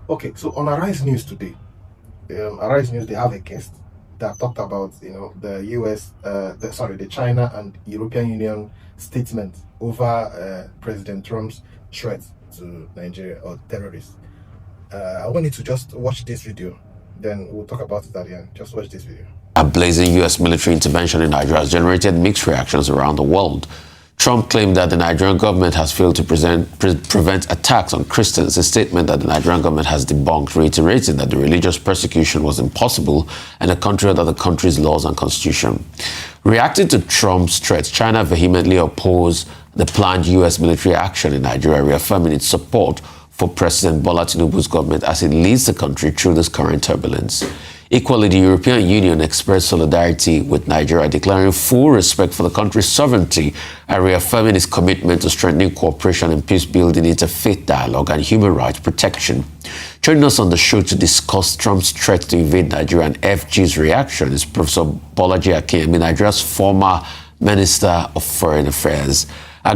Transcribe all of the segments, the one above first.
Okay, so on Arise News today, Arise News, they have a guest that talked about, the US, the China and European Union statement over President Trump's threat to Nigeria or terrorists. I want you to just watch this video, then we'll talk about it at the end. Just watch this video. A blazing U.S. military intervention in Nigeria has generated mixed reactions around the world. Trump claimed that the Nigerian government has failed to prevent attacks on Christians, a statement that the Nigerian government has debunked, reiterating that the religious persecution was impossible and a country under the country's laws and constitution. Reacting to Trump's threats, China vehemently opposed the planned U.S. military action in Nigeria, reaffirming its support for President Bola Tinubu's government as it leads the country through this current turbulence. Equally, the European Union expressed solidarity with Nigeria, declaring full respect for the country's sovereignty and reaffirming its commitment to strengthening cooperation and peace building, interfaith dialogue, and human rights protection. Joining us on the show to discuss Trump's threat to invade Nigeria and FG's reaction is Professor Bolaji Akinyemi, Nigeria's former Minister of Foreign Affairs.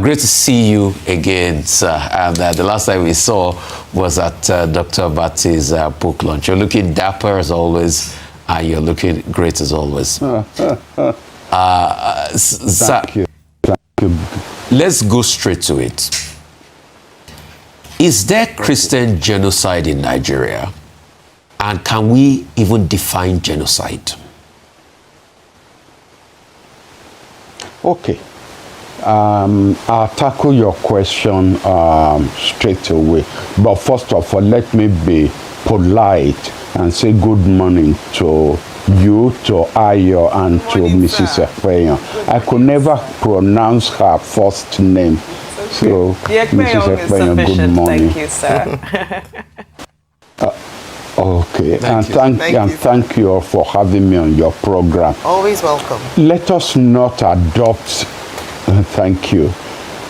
Great to see you again, sir. And the last time we saw was at Dr. Bati's book launch. You're looking dapper as always, and you're looking great as always. Thank you. Let's go straight to it. Is there Christian genocide in Nigeria? And can we even define genocide? Okay. I'll tackle your question straight away. But first of all, let me be polite and say good morning to you, to Ayo, and to Mrs. Ekpeyon. I could never pronounce her first name. So, Mrs. Ekpeyon, good morning. Thank you, sir. Okay, thank you all for having me on your program. Always welcome. Let us not adopt, thank you,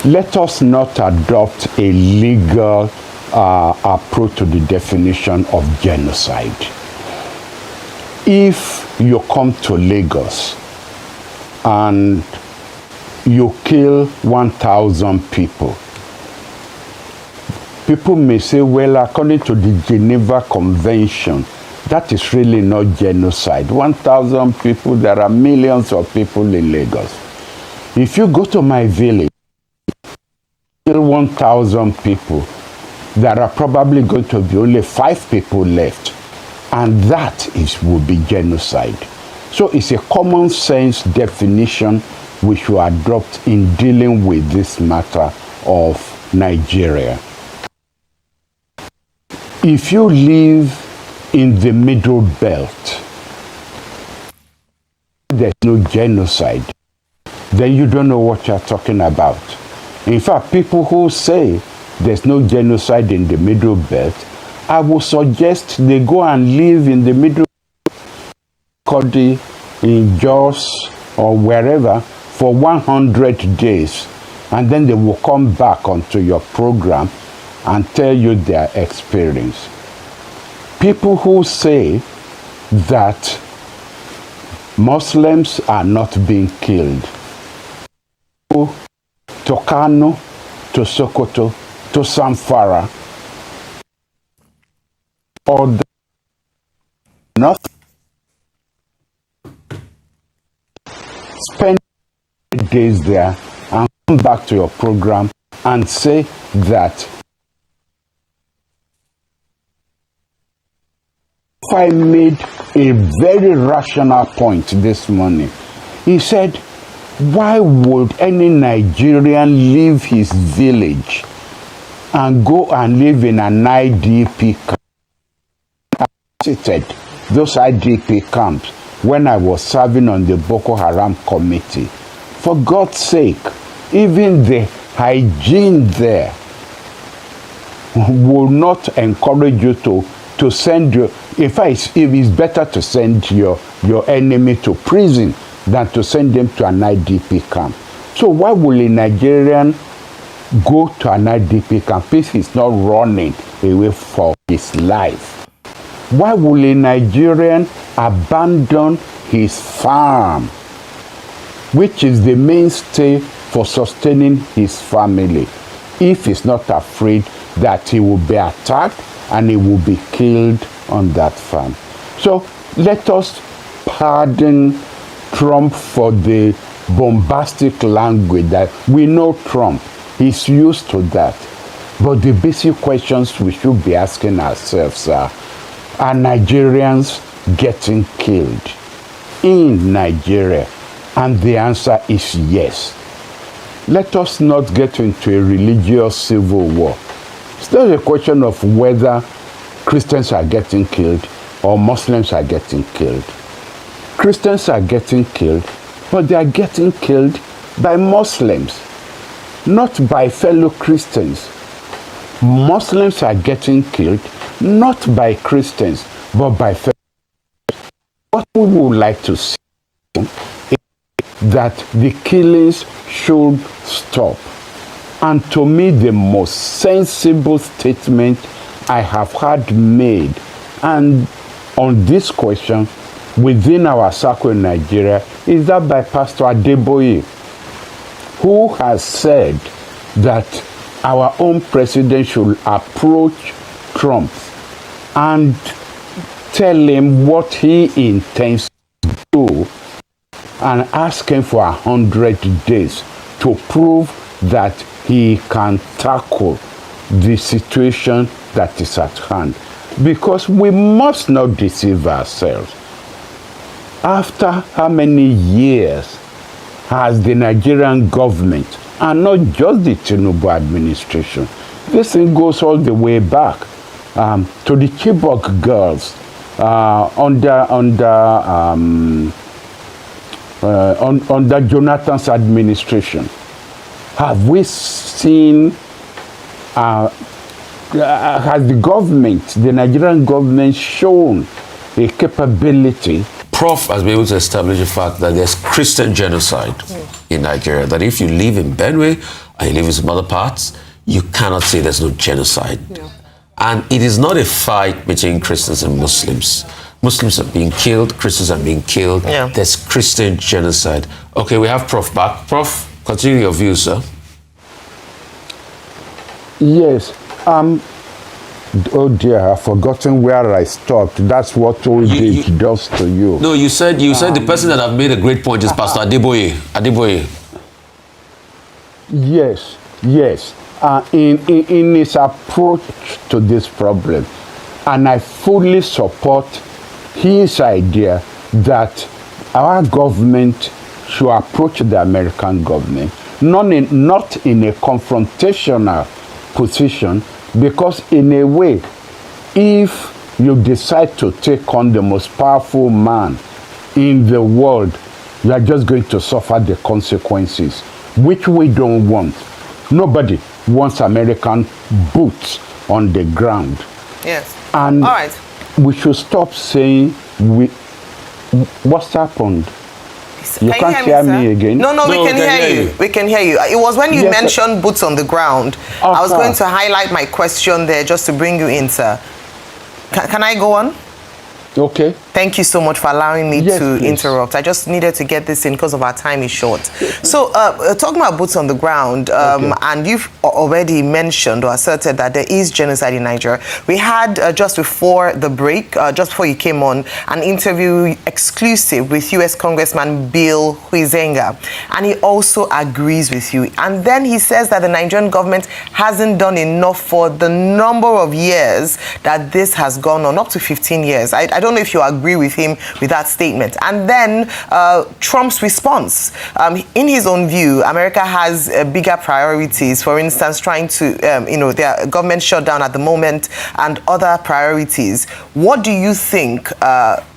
let us not adopt a legal approach to the definition of genocide. If you come to Lagos and you kill 1,000 people, people may say, well, according to the Geneva Convention, that is really not genocide. 1,000 people, there are millions of people in Lagos. If you go to my village, kill 1,000 people, there are probably going to be only 5 people left. And that will be genocide. So it's a common sense definition we should adopt in dealing with this matter of Nigeria. If you live in the middle belt, there's no genocide, then you don't know what you're talking about. In fact, people who say there's no genocide in the middle belt, I would suggest they go and live in the middle belt, in Jos or wherever, for 100 days, and then they will come back onto your program and tell you their experience. People who say that Muslims are not being killed, to Kano, to Sokoto, to Zamfara, or not spend days there and come back to your program and say that I made a very rational point this morning. He said, why would any Nigerian leave his village and go and live in an IDP camp? I visited those IDP camps when I was serving on the Boko Haram committee. For God's sake, even the hygiene there will not encourage you to send your, in fact, it is better to send your enemy to prison than to send them to an IDP camp. So why will a Nigerian go to an IDP camp if he's not running away for his life? Why will a Nigerian abandon his farm, which is the mainstay for sustaining his family, if he's not afraid that he will be attacked and he will be killed on that farm. So let us pardon Trump for the bombastic language that we know Trump. He's used to that. But the basic questions we should be asking ourselves are Nigerians getting killed in Nigeria? And the answer is yes. Let us not get into a religious civil war. It's not a question of whether Christians are getting killed or Muslims are getting killed. Christians are getting killed, but they are getting killed by Muslims, not by fellow Christians. Muslims are getting killed, not by Christians, but by fellow Christians. What we would like to see is that the killings should stop. And to me, the most sensible statement I have heard made, and on this question within our circle in Nigeria, is that by Pastor Adeboye, who has said that our own president should approach Trump and tell him what he intends to do and ask him for 100 days to prove that he can tackle the situation that is at hand. Because we must not deceive ourselves. After how many years has the Nigerian government, and not just the Tinubu administration, this thing goes all the way back to the Chibok girls under Jonathan's administration. Have we seen, has the government, the Nigerian government, shown a capability? Prof has been able to establish the fact that there's Christian genocide in Nigeria, that if you live in Benue and you live in some other parts, you cannot say there's no genocide. Yeah. And it is not a fight between Christians and Muslims. Muslims are being killed, Christians are being killed. Yeah. There's Christian genocide. Okay, we have Prof back. Prof, continue your views, sir. Yes. Oh dear, I've forgotten where I stopped. That's what old age does to you. No, you said the person that have made a great point is Pastor Adeboye. Adeboye. Yes. In his approach to this problem, and I fully support his idea that our government should approach the American government not in a confrontational position, because in a way, if you decide to take on the most powerful man in the world, you are just going to suffer the consequences, which we don't want. Nobody wants American boots on the ground. Yes. And all right, we should stop saying what's happened. You can't hear me again? No, we can hear you. We can hear you. It was when you mentioned boots on the ground. I was going to highlight my question there just to bring you in, sir. Can I go on? Okay. Thank you so much for allowing me to interrupt. I just needed to get this in because of our time is short. So, talking about boots on the ground, and you've already mentioned or asserted that there is genocide in Nigeria. We had, just before the break, just before you came on, an interview exclusive with U.S. Congressman Bill Huizenga, and he also agrees with you. And then he says that the Nigerian government hasn't done enough for the number of years that this has gone on, up to 15 years. I don't know if you agree with him with that statement. And then Trump's response. In his own view, America has bigger priorities, for instance, trying to, their government shutdown at the moment and other priorities. What do you think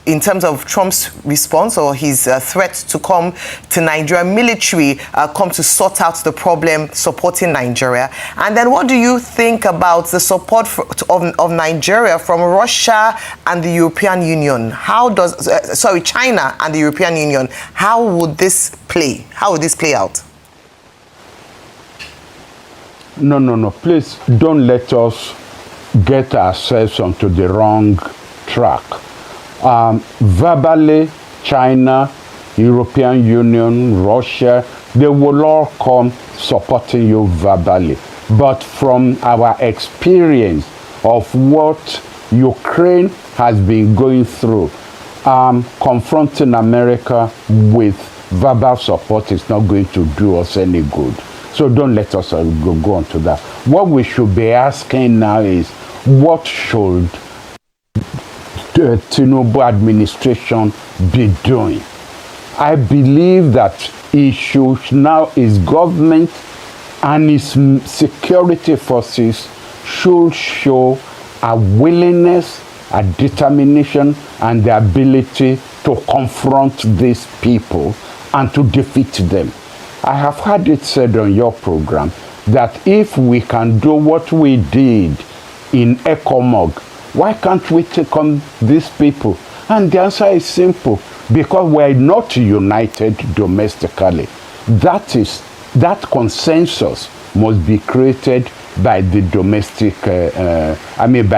in terms of Trump's response or his threat to come to Nigeria, military come to sort out the problem, supporting Nigeria? And then what do you think about the support of Nigeria from Russia and the European Union? China and the European Union. How would this play? How would this play out? No. Please don't let us get ourselves onto the wrong track. Verbally, China, European Union, Russia, they will all come supporting you verbally. But from our experience of what Ukraine has been going through. Confronting America with verbal support is not going to do us any good. So don't let us go on to that. What we should be asking now is, what should the Tinubu administration be doing? I believe that his government and its security forces should show a willingness, a determination, and the ability to confront these people and to defeat them. I have heard it said on your program that if we can do what we did in Ecomog, why can't we take on these people? And the answer is simple: because we're not united domestically. That consensus must be created by the by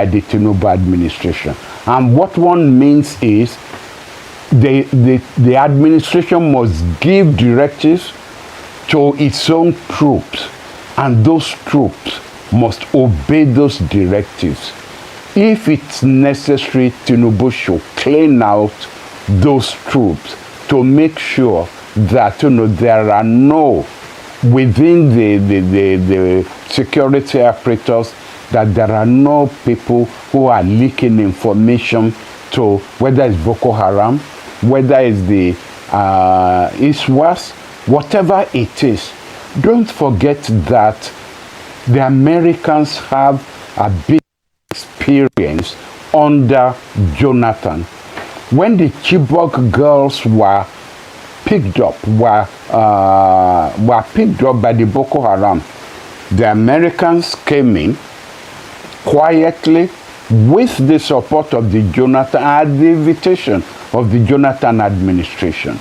the Tinubu administration. And what one means is the administration must give directives to its own troops, and those troops must obey those directives. If it's necessary, Tinubu should clean out those troops to make sure that there are no, within the security apparatus, that there are no people who are leaking information to, whether it's Boko Haram, whether it's the ISWAS, whatever it is. Don't forget that the Americans have a big experience under Jonathan. When the Chibok girls were picked up by the Boko Haram, the Americans came in quietly with the support of the Jonathan, at the invitation of the Jonathan administration,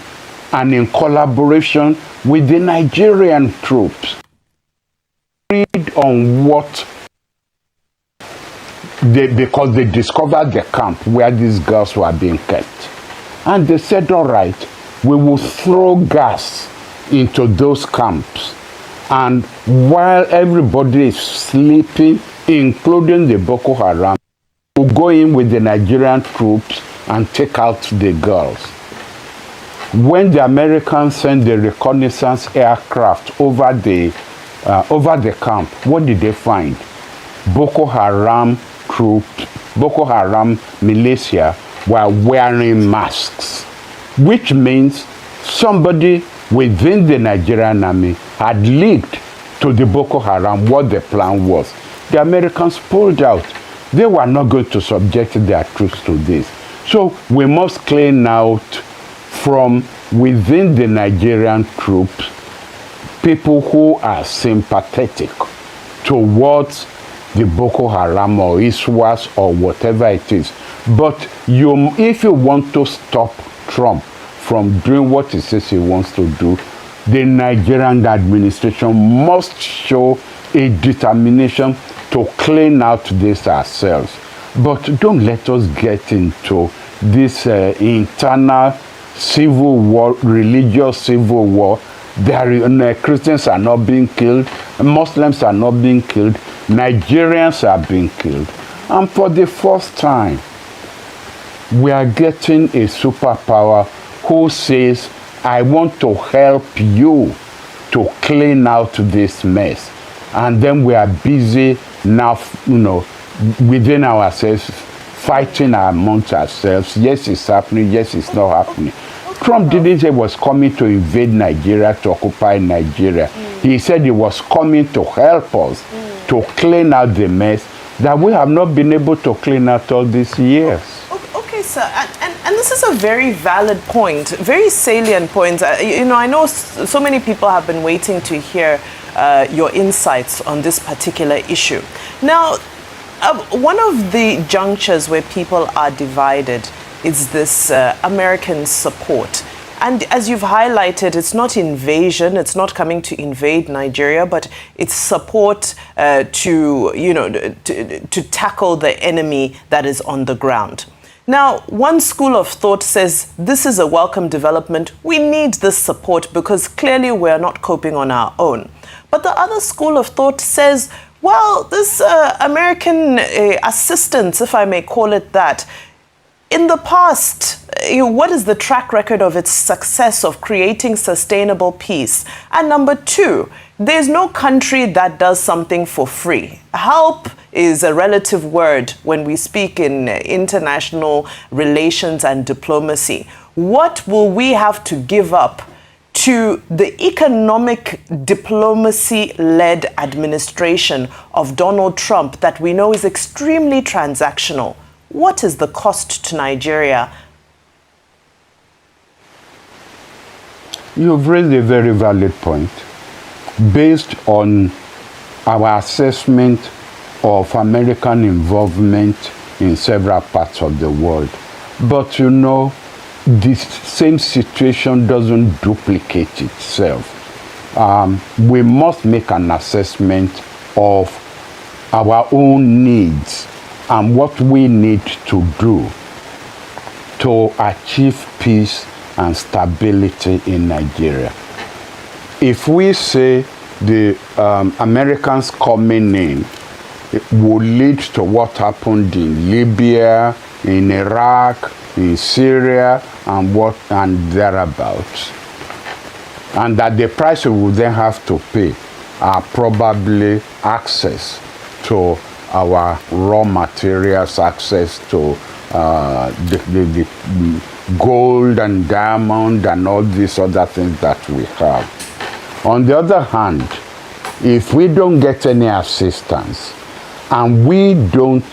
and in collaboration with the Nigerian troops, agreed on what because they discovered the camp where these girls were being kept. And they said, all right, we will throw gas into those camps. And while everybody is sleeping, including the Boko Haram, we'll go in with the Nigerian troops and take out the girls. When the Americans sent the reconnaissance aircraft over the camp, what did they find? Boko Haram troops, Boko Haram militia were wearing masks, which means somebody within the Nigerian army had leaked to the Boko Haram what the plan was. The Americans pulled out. They were not going to subject their troops to this. So we must clean out from within the Nigerian troops people who are sympathetic towards the Boko Haram or ISWAS or whatever it is. But if you want to stop Trump from doing what he says he wants to do, the Nigerian administration must show a determination to clean out this ourselves. But don't let us get into this internal civil war, religious civil war. Christians are not being killed, Muslims are not being killed, Nigerians are being killed. And for the first time, we are getting a superpower who says, I want to help you to clean out this mess. And then we are busy now, within ourselves, fighting amongst ourselves. Yes, it's happening. Yes, it's not happening. Trump didn't say he was coming to invade Nigeria, to occupy Nigeria. He said he was coming to help us to clean out the mess that we have not been able to clean out all these years. Okay, sir, and this is a very valid point, very salient point. I know so many people have been waiting to hear your insights on this particular issue. Now, one of the junctures where people are divided is this American support. And as you've highlighted, it's not invasion, it's not coming to invade Nigeria, but it's support to tackle the enemy that is on the ground. Now, one school of thought says this is a welcome development. We need this support because clearly we're not coping on our own. But the other school of thought says Well, this American assistance, if I may call it that, in the past, what is the track record of its success of creating sustainable peace? And number two, there's no country that does something for free. Help is a relative word when we speak in international relations and diplomacy. What will we have to give up to the economic diplomacy-led administration of Donald Trump that we know is extremely transactional? What is the cost to Nigeria? You've raised a very valid point. Based on our assessment of American involvement in several parts of the world. But you know, this same situation doesn't duplicate itself. We must make an assessment of our own needs and what we need to do to achieve peace and stability in Nigeria. If we say the Americans coming in will lead to what happened in Libya, in Iraq, in Syria, and thereabouts, and that the price we will then have to pay are probably access to our raw materials, access to the gold and diamond and all these other things that we have. On the other hand, if we don't get any assistance and we don't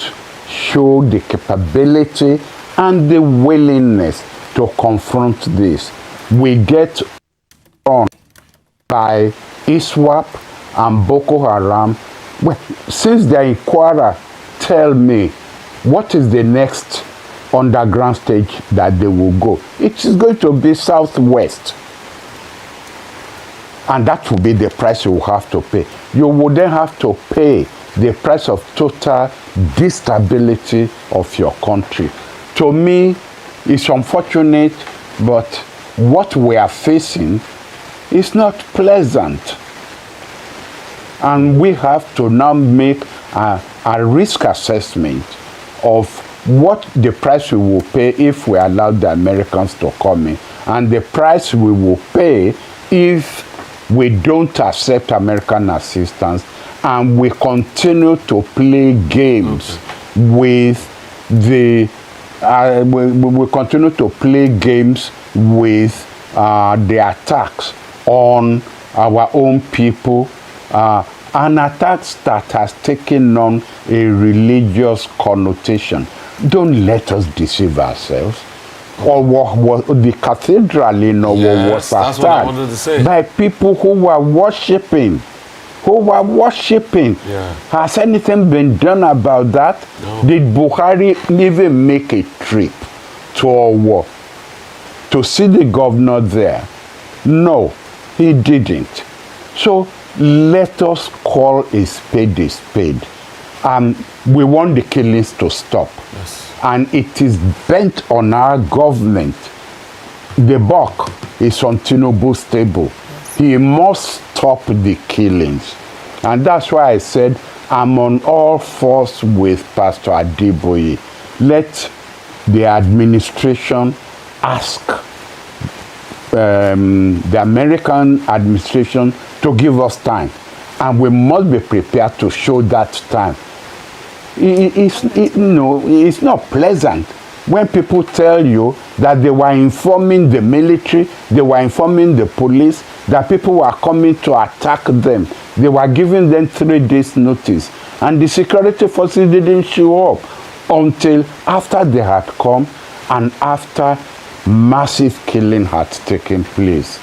show the capability and the willingness to confront this, we get run by ISWAP and Boko Haram. Well, since they're in Kwara, tell me, what is the next underground stage that they will go? It is going to be southwest. And that will be the price you will have to pay. You will then have to pay the price of total destability of your country. To me, it's unfortunate, but what we are facing is not pleasant. And we have to now make a risk assessment of what the price we will pay if we allow the Americans to come in, and the price we will pay if we don't accept American assistance and we continue to play games with the we continue to play games with the attacks on our own people, an attacks that has taken on a religious connotation. Don't let us deceive ourselves. Or what the cathedral in Owo was attacked by people who were worshipping. Yeah. Has anything been done about that? No. Did Buhari even make a trip to Owo to see the governor there? No, he didn't. So let us call a spade a spade. We want the killings to stop. Yes. And it is bent on our government. The buck is on Tinubu's table. He must stop the killings. And that's why I said I'm on all fours with Pastor Adeboye. Let the administration ask the American administration to give us time. And we must be prepared to show that time. It's not pleasant when people tell you that they were informing the military, they were informing the police, that people were coming to attack them. They were giving them 3 days notice. And the security forces didn't show up until after they had come and after massive killing had taken place.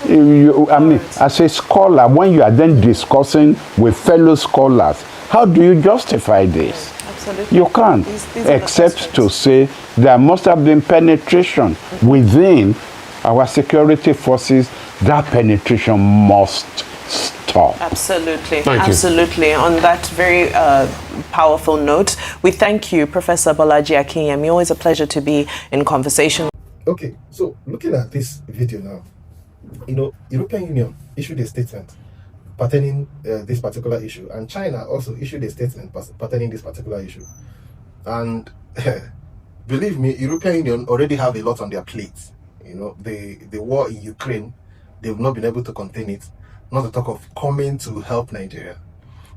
As a scholar, when you are then discussing with fellow scholars, how do you justify this? Absolutely. You can't, These except to say there must have been penetration within our security forces. That penetration must stop. Absolutely. Thank you. On that very powerful note, we thank you, Professor Bolaji Akinyemi. Always a pleasure to be in conversation. Okay, so looking at this video now, European Union issued a statement pertaining this particular issue, and China also issued a statement pertaining this particular issue. And believe me, European Union already have a lot on their plates. You know, the war in Ukraine, they've not been able to contain it, not to talk of coming to help Nigeria.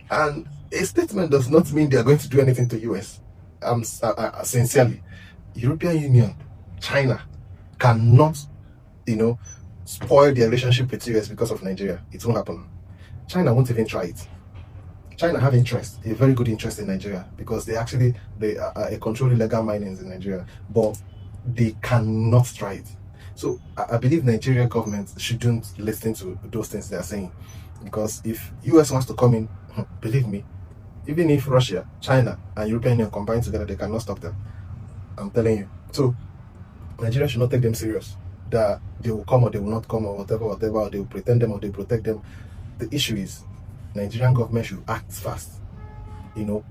And a statement does not mean they are going to do anything to US. Sincerely, European Union, China cannot, spoil their relationship with US because of Nigeria. It won't happen. China won't even try it. China have interest, a very good interest in Nigeria, because they control illegal minings in Nigeria, but they cannot try it. So I believe Nigerian government shouldn't listen to those things they are saying, because if US wants to come in, believe me, even if Russia, China, and European Union combine together, they cannot stop them. I'm telling you. So Nigeria should not take them serious. That they will come or they will not come, or whatever, or they will pretend them or they protect them. The issue is Nigerian government should act fast.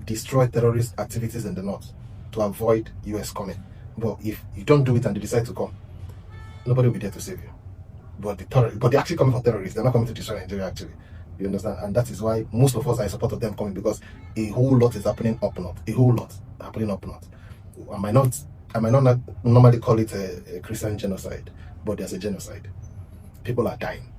Destroy terrorist activities in the north to avoid US coming. But if you don't do it and they decide to come, nobody will be there to save you. But they're actually coming for terrorists. They're not coming to destroy Nigeria, actually. You understand? And that is why most of us are in support of them coming, because a whole lot is happening up north. A whole lot happening up north. I might not normally call it a Christian genocide, but there's a genocide. People are dying.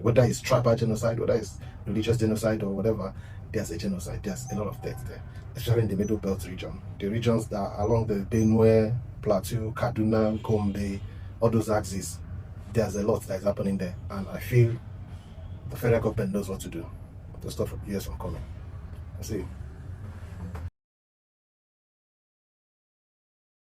Whether it's tribal genocide, whether it's religious genocide or whatever, there's a genocide. There's a lot of deaths there, especially in the Middle Belt region. The regions that are along the Benue, Plateau, Kaduna, Gombe, all those axes, there's a lot that is happening there. And I feel the federal government knows what to do to stop US from coming. I see.